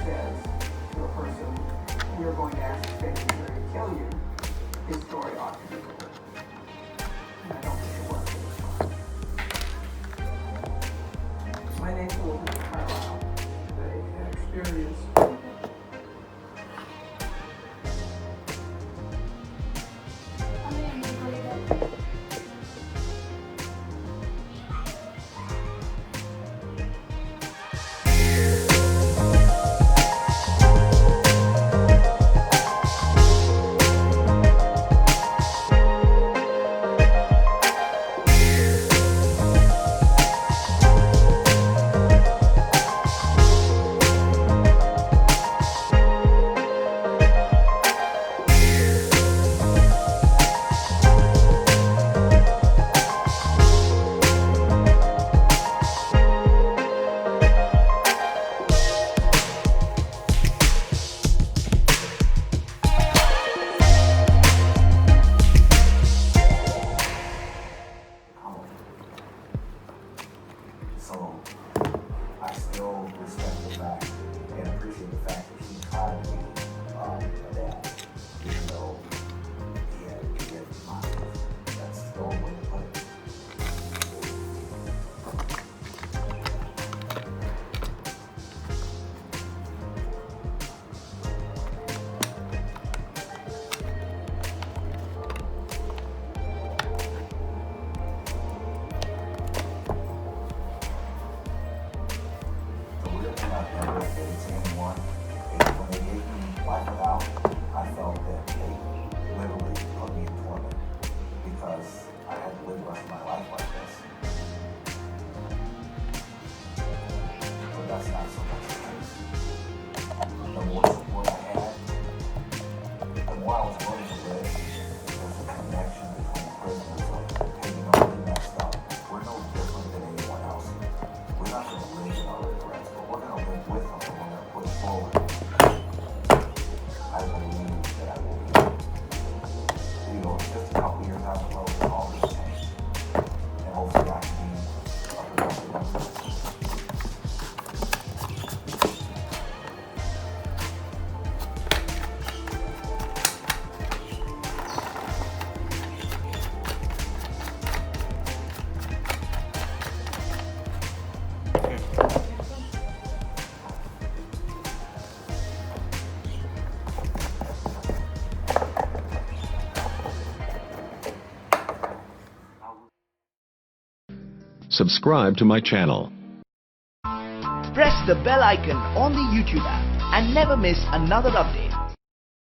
says to a person, "We're going to ask the state attorney to kill you," his story ought to be believed. And I don't think it was for this one. My name's Elizabeth Carlisle. I had experience. So I still respect the fact and appreciate the fact that he tried to be a dad, even though he had mind. That's the only way to put it. When they gave me life without, I felt that they literally put me in torment because I had to live the rest of my life like this. But that's not so much the case. The more support I had, the more I was willing to live. There's a connection between prisoners of, hey, you know, we messed up. We're no different than anyone else. We're not going to live in our regrets, but we're going to live with them and we're going to push forward. I believe that I will be, you know, just a couple years down the road, all this change. And hopefully I can be a productive member. Subscribe to my channel. Press the bell icon on the YouTube app and never miss another update.